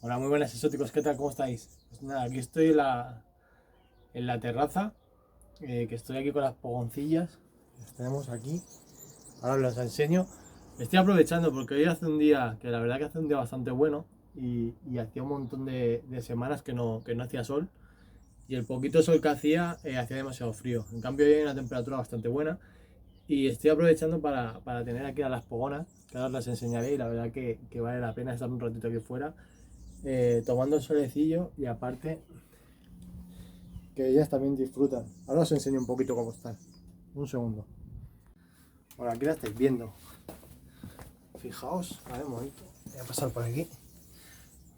Hola, muy buenas exóticos, ¿qué tal? ¿Cómo estáis? Pues nada, aquí estoy en la terraza, que estoy aquí con las pogoncillas. Las tenemos aquí, ahora os las enseño. Estoy aprovechando porque hoy hace un día, que la verdad que hace un día bastante bueno y hacía un montón de semanas que no hacía sol y el poquito sol que hacía demasiado frío. En cambio hoy hay una temperatura bastante buena y estoy aprovechando para tener aquí a las pogonas, que ahora os las enseñaré y la verdad que vale la pena estar un ratito aquí fuera tomando el solecillo y aparte que ellas también disfrutan. Ahora os enseño un poquito cómo están. Un segundo. Bueno, aquí la estáis viendo. Fijaos, a ver un momento. Voy a pasar por aquí.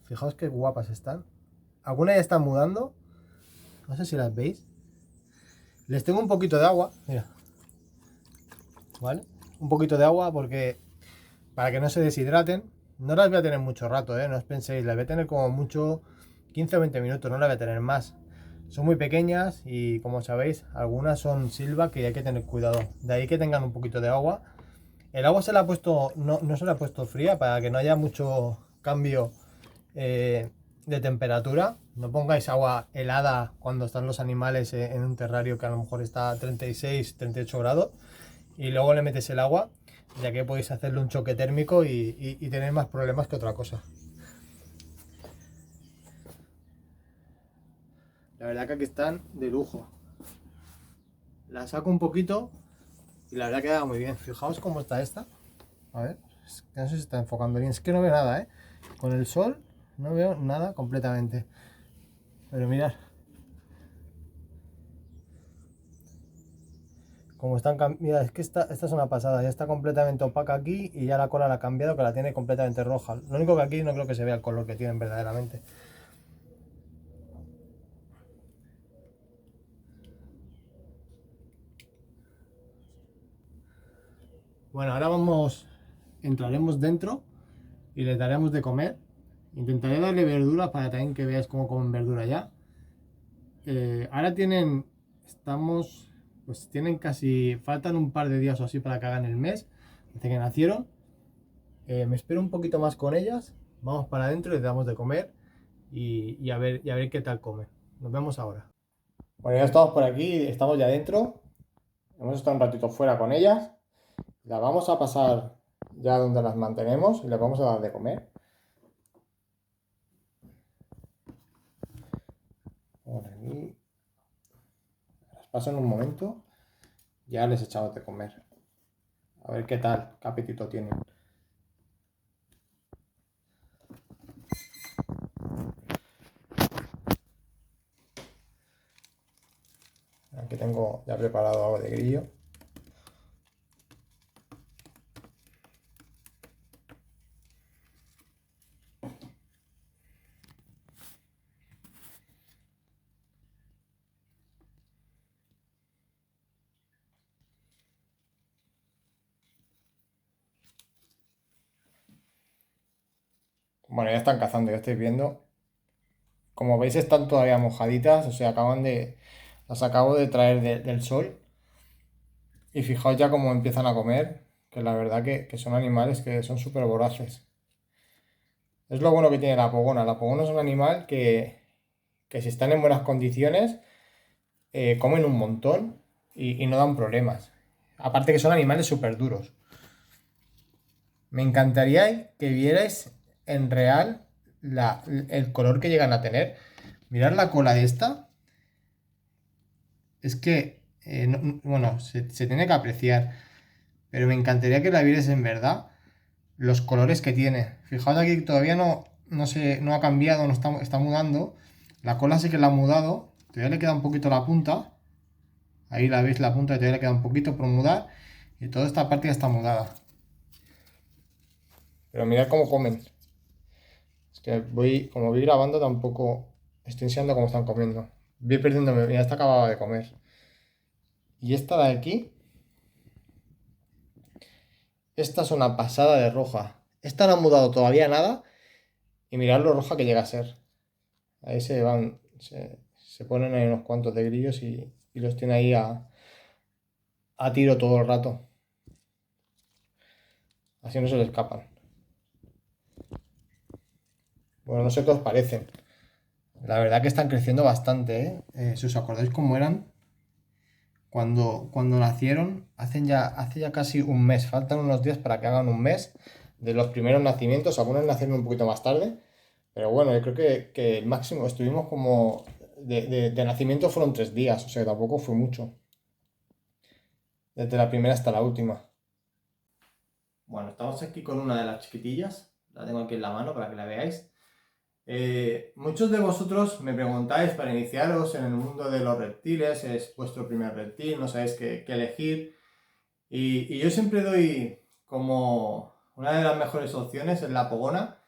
Fijaos qué guapas están. Algunas ya están mudando. No sé si las veis. Les tengo un poquito de agua. Mira. ¿Vale? Un poquito de agua porque para que no se deshidraten. No las voy a tener mucho rato, ¿eh? No os penséis. Las voy a tener como mucho 15 o 20 minutos. No las voy a tener más. Son muy pequeñas y como sabéis, algunas son silva que hay que tener cuidado. De ahí que tengan un poquito de agua. El agua se la ha puesto, no se la ha puesto fría para que no haya mucho cambio de temperatura. No pongáis agua helada cuando están los animales en un terrario que a lo mejor está a 36, 38 grados y luego le metes el agua, ya que podéis hacerle un choque térmico y tener más problemas que otra cosa. La verdad que aquí están de lujo. La saco un poquito y la verdad que queda muy bien. Fijaos cómo está esta. A ver, es que no sé si se está enfocando bien. Es que no veo nada, ¿eh? Con el sol no veo nada completamente. Pero mirad, como están... Mira, es que esta es una pasada. Ya está completamente opaca aquí y ya la cola la ha cambiado, que la tiene completamente roja. Lo único que aquí no creo que se vea el color que tienen verdaderamente. Bueno, ahora entraremos dentro y les daremos de comer. Intentaré darle verdura para también que veáis cómo comen verdura ya. Ahora pues tienen casi, faltan un par de días o así para que hagan el mes, desde que nacieron. Me espero un poquito más con ellas, vamos para adentro, les damos de comer y a ver qué tal comen. Nos vemos ahora. Bueno, ya estamos por aquí, estamos ya dentro, hemos estado un ratito fuera con ellas, las vamos a pasar ya donde las mantenemos y les vamos a dar de comer. Por aquí, las paso en un momento, ya les echamos de comer. A ver qué tal, qué apetito tienen. Aquí tengo ya preparado algo de grillo. Bueno, ya están cazando, ya estáis viendo. Como veis están todavía mojaditas, o sea, las acabo de traer del sol. Y fijaos ya cómo empiezan a comer, que la verdad que son animales que son súper voraces. Es lo bueno que tiene la pogona. La pogona es un animal que si están en buenas condiciones, comen un montón y no dan problemas. Aparte que son animales súper duros. Me encantaría que vierais en real el color que llegan a tener. Mirad la cola de esta. Es que, bueno, se tiene que apreciar. Pero me encantaría que la vierais en verdad los colores que tiene. Fijaos aquí, todavía no ha cambiado, no está mudando. La cola sí que la ha mudado. Todavía le queda un poquito la punta. Ahí la veis la punta, todavía le queda un poquito por mudar. Y toda esta parte ya está mudada. Pero mirad cómo comen. Es que como voy grabando, tampoco estoy enseñando cómo están comiendo. Voy perdiéndome, ya está acabada de comer. Y esta de aquí, esta es una pasada de roja. Esta no ha mudado todavía nada. Y mirad lo roja que llega a ser. Ahí se ponen ahí unos cuantos de grillos y los tiene ahí a tiro todo el rato. Así no se le escapan. Bueno, no sé qué os parecen. La verdad que están creciendo bastante, ¿eh? Si os acordáis cómo eran cuando nacieron, hace ya casi un mes, faltan unos días para que hagan un mes de los primeros nacimientos, algunos nacieron un poquito más tarde, pero bueno, yo creo que el máximo, estuvimos como, de nacimiento fueron 3 días, o sea, tampoco fue mucho, desde la primera hasta la última. Bueno, estamos aquí con una de las chiquitillas, la tengo aquí en la mano para que la veáis. Muchos de vosotros me preguntáis para iniciaros en el mundo de los reptiles, es vuestro primer reptil, no sabéis qué elegir. Y yo siempre doy como una de las mejores opciones es la pogona.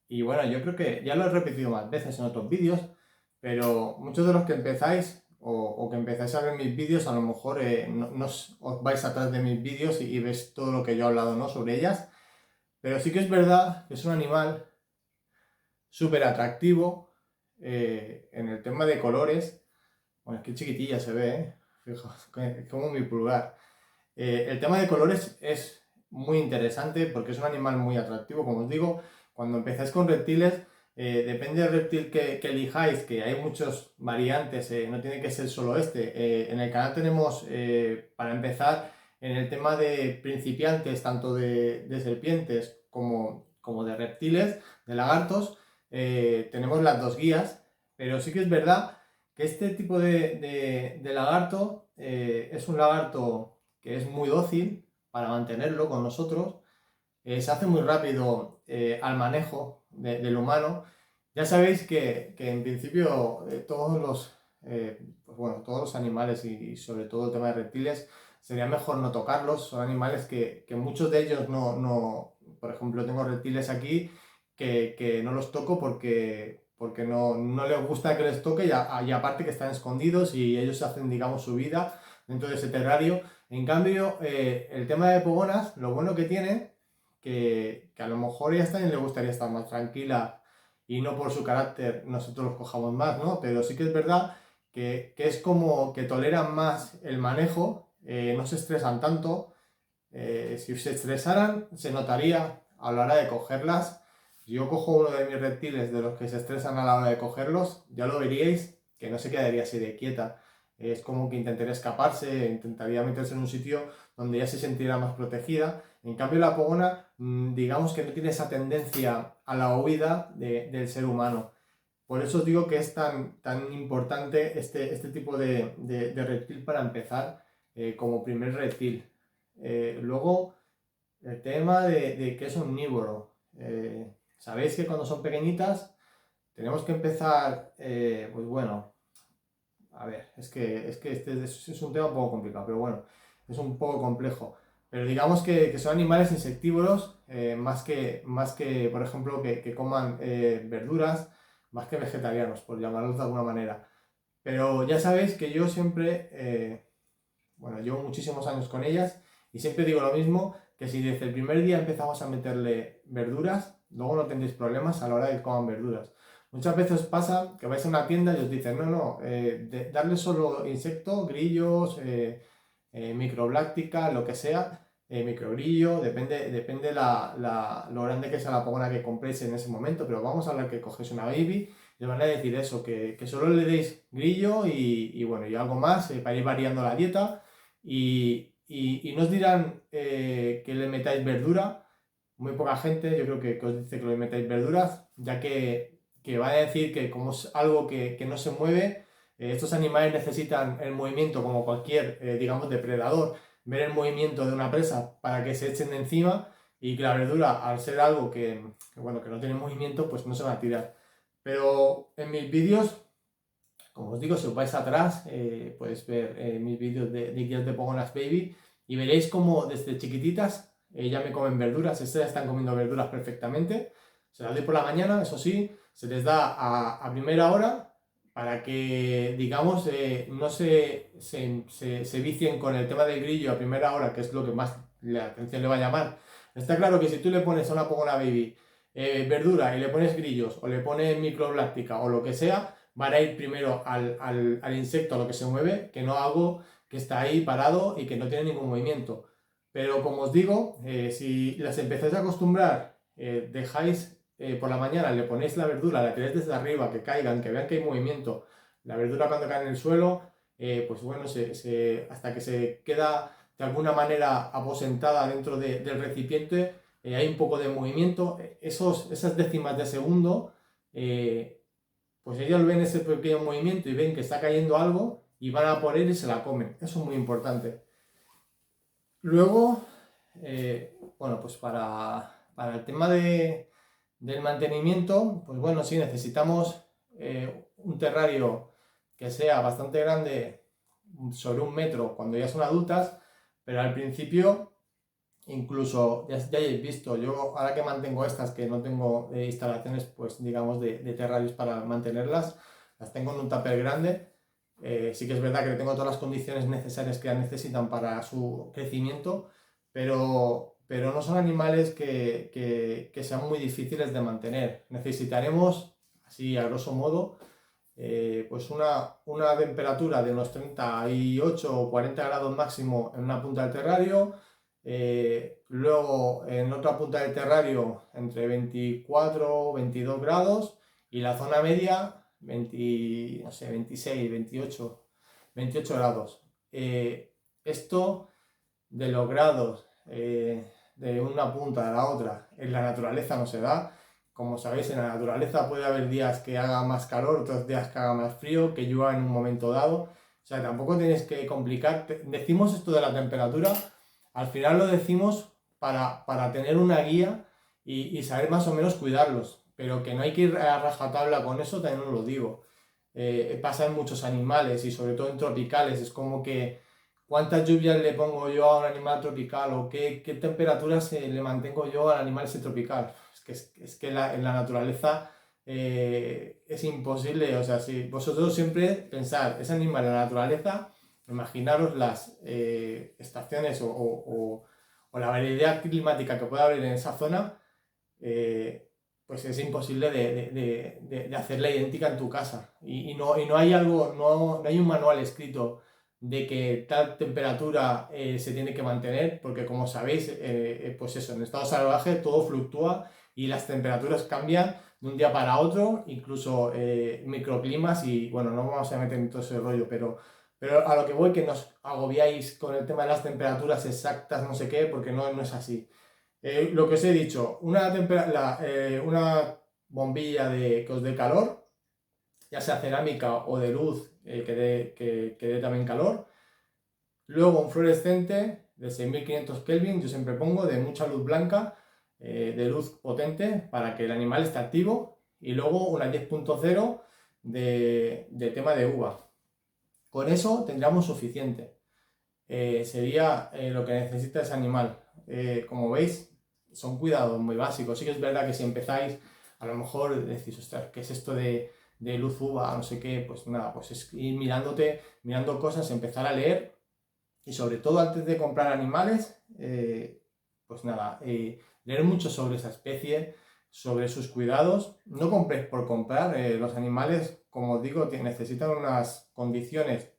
Y bueno, yo creo que ya lo he repetido más veces en otros vídeos, pero muchos de los que empezáis o que empezáis a ver mis vídeos, a lo mejor no os vais atrás de mis vídeos y ves todo lo que yo he hablado, ¿no?, sobre ellas. Pero sí que es verdad que es un animal súper atractivo en el tema de colores. Bueno, es que chiquitilla se ve, ¿eh? Fijaos, es como mi pulgar. El tema de colores es muy interesante porque es un animal muy atractivo, como os digo. Cuando empezáis con reptiles, depende del reptil que elijáis, que hay muchas variantes, no tiene que ser solo este. En el canal tenemos, para empezar, en el tema de principiantes, tanto de serpientes como de reptiles, de lagartos, tenemos las dos guías, pero sí que es verdad que este tipo de lagarto es un lagarto que es muy dócil para mantenerlo con nosotros, se hace muy rápido al manejo del humano. Ya sabéis que en principio pues bueno, todos los animales y sobre todo el tema de reptiles sería mejor no tocarlos. Son animales que muchos de ellos por ejemplo, tengo reptiles aquí que no los toco porque no les gusta que les toque y aparte que están escondidos y ellos hacen, digamos, su vida dentro de ese terrario. En cambio, el tema de pogonas, lo bueno que tiene, que a lo mejor ya también le gustaría estar más tranquila y no por su carácter nosotros los cojamos más, ¿no? Pero sí que es verdad que es como que toleran más el manejo, no se estresan tanto. Si se estresaran, se notaría a la hora de cogerlas. Si yo cojo uno de mis reptiles de los que se estresan a la hora de cogerlos, ya lo veríais que no se quedaría así de quieta. Es como que intentaría escaparse, intentaría meterse en un sitio donde ya se sentirá más protegida. En cambio, la pogona, digamos que no tiene esa tendencia a la huida del ser humano. Por eso os digo que es tan importante este tipo de reptil para empezar como primer reptil. Luego, el tema de que es omnívoro. Sabéis que cuando son pequeñitas tenemos que empezar, pues bueno, a ver, es que este es un tema un poco complicado, pero bueno, es un poco complejo. Pero digamos que son animales insectívoros, más que, por ejemplo, que coman verduras, más que vegetarianos, por llamarlos de alguna manera. Pero ya sabéis que yo siempre, bueno, llevo muchísimos años con ellas y siempre digo lo mismo, que si desde el primer día empezamos a meterle verduras, luego no tendréis problemas a la hora de que coman verduras. Muchas veces pasa que vais a una tienda y os dicen, no, darle solo insectos, grillos, microbláctica, lo que sea, microgrillo, depende lo grande que sea la pogona que compréis en ese momento, pero vamos a hablar que cogéis una baby, les van a decir eso, que solo le deis grillo y bueno, y algo más para ir variando la dieta y no os dirán que le metáis verdura, muy poca gente yo creo que os dice que le metáis verduras, ya que va a decir que como es algo que no se mueve, estos animales necesitan el movimiento como cualquier, digamos, depredador, ver el movimiento de una presa para que se echen de encima y que la verdura, al ser algo bueno, que no tiene movimiento, pues no se va a tirar. Pero en mis vídeos, como os digo, si os vais atrás, podéis ver mis vídeos de guías de Pogonas Baby y veréis como desde chiquititas ya me comen verduras. Estas ya están comiendo verduras perfectamente. Se las doy por la mañana, eso sí, se les da a primera hora para que, digamos, no se vicien con el tema del grillo a primera hora, que es lo que más la atención le va a llamar. Está claro que si tú le pones a una Pogona Baby verdura y le pones grillos o le pones microblástica o lo que sea, van a ir primero al insecto, a lo que se mueve, que no a algo que está ahí parado y que no tiene ningún movimiento. Pero como os digo, si las empezáis a acostumbrar, dejáis por la mañana le ponéis la verdura, la tiráis desde arriba, que caigan, que vean que hay movimiento, la verdura cuando cae en el suelo, pues bueno, hasta que se queda de alguna manera aposentada dentro del recipiente, hay un poco de movimiento, esas décimas de segundo, pues ellos ven ese pequeño movimiento y ven que está cayendo algo y van a por él y se la comen. Eso es muy importante. Luego, bueno, pues para el tema del mantenimiento, pues bueno, sí necesitamos un terrario que sea bastante grande, sobre 1 metro cuando ya son adultas, pero al principio, incluso, ya habéis visto, yo ahora que mantengo estas, que no tengo instalaciones, pues digamos, de terrarios para mantenerlas, las tengo en un tupper grande. Sí que es verdad que tengo todas las condiciones necesarias que necesitan para su crecimiento, pero no son animales que sean muy difíciles de mantener. Necesitaremos, así a grosso modo, pues una temperatura de unos 38 o 40 grados máximo en una punta del terrario, luego en otra punta del terrario entre 24 o 22 grados y la zona media 20, no sé, 26, 28 grados. Esto de los grados de una punta a la otra en la naturaleza no se da. Como sabéis, en la naturaleza puede haber días que haga más calor, otros días que haga más frío, que llueva en un momento dado. O sea, tampoco tienes que complicar. Decimos esto de la temperatura, al final lo decimos para tener una guía y saber más o menos cuidarlos. Pero que no hay que ir a rajatabla con eso, también os lo digo. Pasa en muchos animales y sobre todo en tropicales. Es como que cuántas lluvias le pongo yo a un animal tropical o qué temperaturas le mantengo yo al animal ese tropical. Es que en la naturaleza es imposible. O sea, si vosotros siempre pensar ese animal en la naturaleza, imaginaros las estaciones o la variedad climática que puede haber en esa zona, pues es imposible de hacerla idéntica en tu casa. Y no hay algo, no hay un manual escrito de que tal temperatura se tiene que mantener, porque como sabéis, pues eso, en estado salvaje todo fluctúa y las temperaturas cambian de un día para otro, incluso microclimas y bueno, no vamos a meter en todo ese rollo, pero a lo que voy que nos agobiáis con el tema de las temperaturas exactas, no sé qué, porque no es así. Lo que os he dicho, una bombilla que os dé calor, ya sea cerámica o de luz que dé también calor. Luego un fluorescente de 6500 Kelvin, yo siempre pongo de mucha luz blanca, de luz potente para que el animal esté activo. Y luego una 10.0 de tema de uva. Con eso tendríamos suficiente. Sería lo que necesita ese animal. Como veis, son cuidados muy básicos. Sí que es verdad que si empezáis, a lo mejor decís, ostras, ¿qué es esto de luz uva? No sé qué, pues nada, pues es ir mirando cosas, empezar a leer y sobre todo antes de comprar animales, pues nada, leer mucho sobre esa especie, sobre sus cuidados. No compréis por comprar, los animales, como os digo, necesitan unas condiciones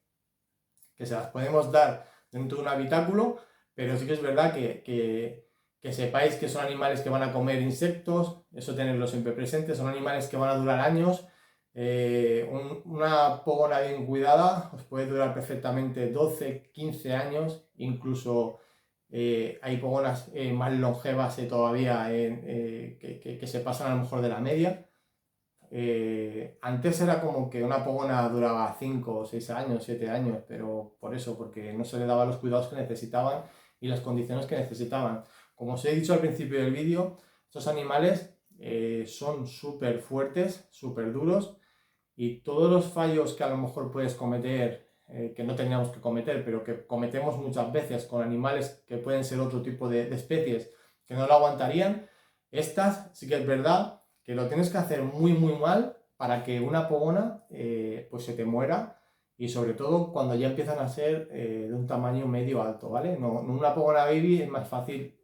que se las podemos dar dentro de un habitáculo, pero sí que es verdad que sepáis que son animales que van a comer insectos, eso tenerlo siempre presente, son animales que van a durar años. Una pogona bien cuidada os puede durar perfectamente 12, 15 años, incluso hay pogonas más longevas todavía que se pasan a lo mejor de la media. Antes era como que una pogona duraba 5 o 6 años, 7 años, pero por eso, porque no se le daban los cuidados que necesitaban y las condiciones que necesitaban. Como os he dicho al principio del vídeo, estos animales son súper fuertes, súper duros y todos los fallos que a lo mejor puedes cometer, que no teníamos que cometer, pero que cometemos muchas veces con animales que pueden ser otro tipo de especies que no lo aguantarían, estas sí que es verdad que lo tienes que hacer muy muy mal para que una pogona pues se te muera y sobre todo cuando ya empiezan a ser de un tamaño medio alto, ¿vale? No, una pogona baby es más fácil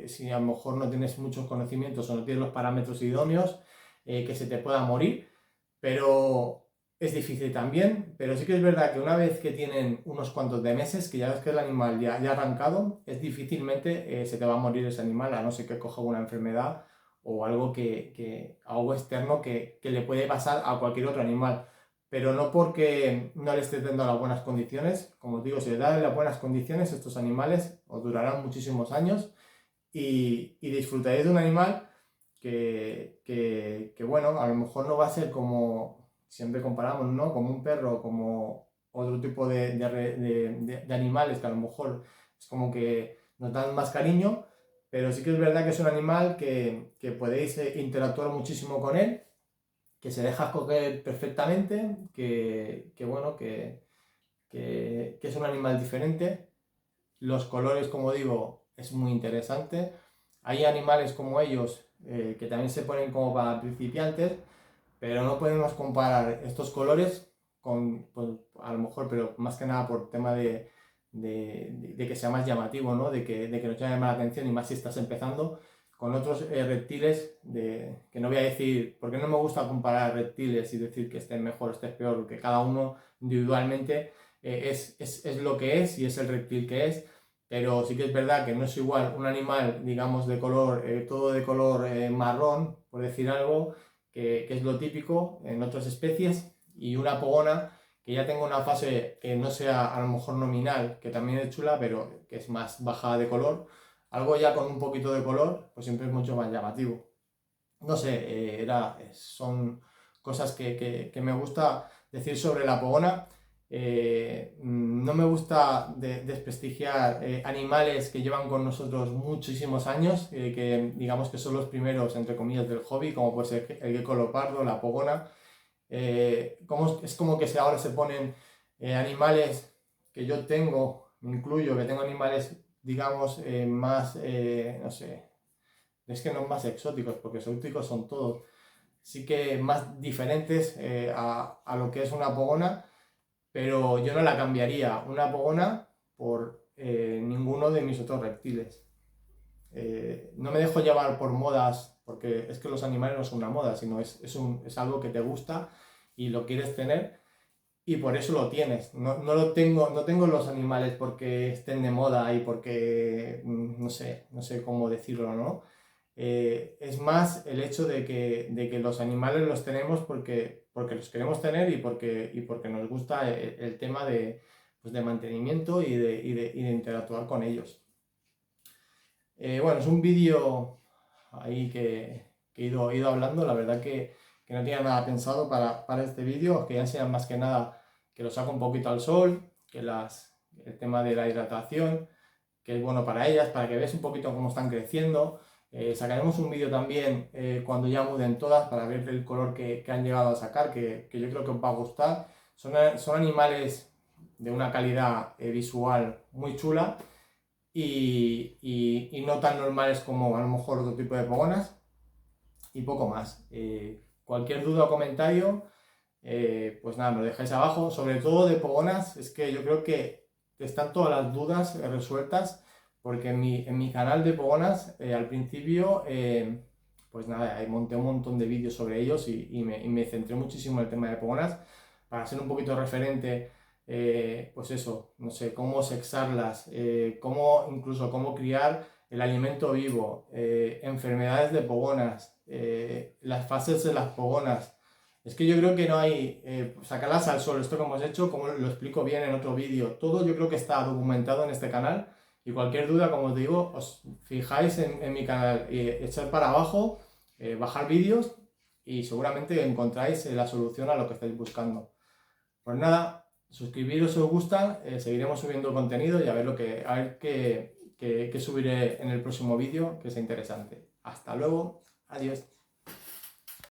si a lo mejor no tienes muchos conocimientos o no tienes los parámetros idóneos que se te pueda morir, pero es difícil también, pero sí que es verdad que una vez que tienen unos cuantos de meses, que ya ves que el animal ya ha arrancado, es difícilmente se te va a morir ese animal, a no ser que coja una enfermedad o algo, algo externo que le puede pasar a cualquier otro animal. Pero no porque no le esté dando las buenas condiciones. Como os digo, si le dan las buenas condiciones, estos animales os durarán muchísimos años y disfrutaréis de un animal que, bueno, a lo mejor no va a ser como siempre comparamos, ¿no? Como un perro, como otro tipo de animales que a lo mejor es como que nos dan más cariño, pero sí que es verdad que es un animal que podéis interactuar muchísimo con él, que se deja coger perfectamente, bueno, que es un animal diferente. Los colores, como digo, es muy interesante. Hay animales como ellos que también se ponen como para principiantes, pero no podemos comparar estos colores con, pues, a lo mejor, pero más que nada por tema de que sea más llamativo, ¿no? De que nos llame más la atención y más si estás empezando, con otros reptiles, que no voy a decir, porque no me gusta comparar reptiles y decir que estén mejor o estén peor, porque cada uno individualmente es lo que es y es el reptil que es. Pero sí que es verdad que no es igual un animal, digamos, de color, todo de color marrón, por decir algo, que es lo típico en otras especies, y una pogona que ya tenga una fase que no sea a lo mejor nominal, que también es chula, pero que es más baja de color. Algo ya con un poquito de color, pues siempre es mucho más llamativo. No sé, son cosas que me gusta decir sobre la pogona. No me gusta desprestigiar animales que llevan con nosotros muchísimos años, que digamos que son los primeros, entre comillas, del hobby, como puede ser el gecko leopardo, la pogona. Es como que ahora se ponen animales que yo tengo, me incluyo, que tengo animales, digamos, más, no sé, es que no más exóticos, porque exóticos son todos, sí que más diferentes a lo que es una pogona, pero yo no la cambiaría una pogona por ninguno de mis otros reptiles. No me dejo llevar por modas, porque es que los animales no son una moda, sino es algo que te gusta y lo quieres tener y por eso lo tienes. No tengo los animales porque estén de moda y porque no sé cómo decirlo, ¿no? Es más el hecho de que los animales los tenemos porque los queremos tener y porque nos gusta el tema pues de mantenimiento y de interactuar con ellos. Bueno, es un vídeo ahí que he ido hablando. La verdad que no tenía nada pensado para este vídeo. Os quería enseñar más que nada que lo saco un poquito al sol, el tema de la hidratación, que es bueno para ellas, para que veáis un poquito cómo están creciendo. Sacaremos un vídeo también cuando ya muden todas para ver el color que han llegado a sacar, que yo creo que os va a gustar. Son animales de una calidad visual muy chula y no tan normales como a lo mejor otro tipo de pogonas, y poco más. Cualquier duda o comentario, pues nada, me lo dejáis abajo. Sobre todo de pogonas, es que yo creo que están todas las dudas resueltas, porque en mi canal de pogonas, al principio, pues nada, ahí monté un montón de vídeos sobre ellos y me centré muchísimo en el tema de pogonas, para ser un poquito referente. Pues eso, no sé, cómo sexarlas, incluso cómo criar el alimento vivo, enfermedades de pogonas, las fases de las pogonas. Es que yo creo que no hay sacarlas al sol, esto que hemos hecho, como lo explico bien en otro vídeo. Todo yo creo que está documentado en este canal, y cualquier duda, como os digo, os fijáis en mi canal, echar para abajo, bajar vídeos y seguramente encontráis la solución a lo que estáis buscando. Pues nada, suscribiros si os gusta, seguiremos subiendo contenido y a ver qué subiré en el próximo vídeo que sea interesante. Hasta luego, adiós.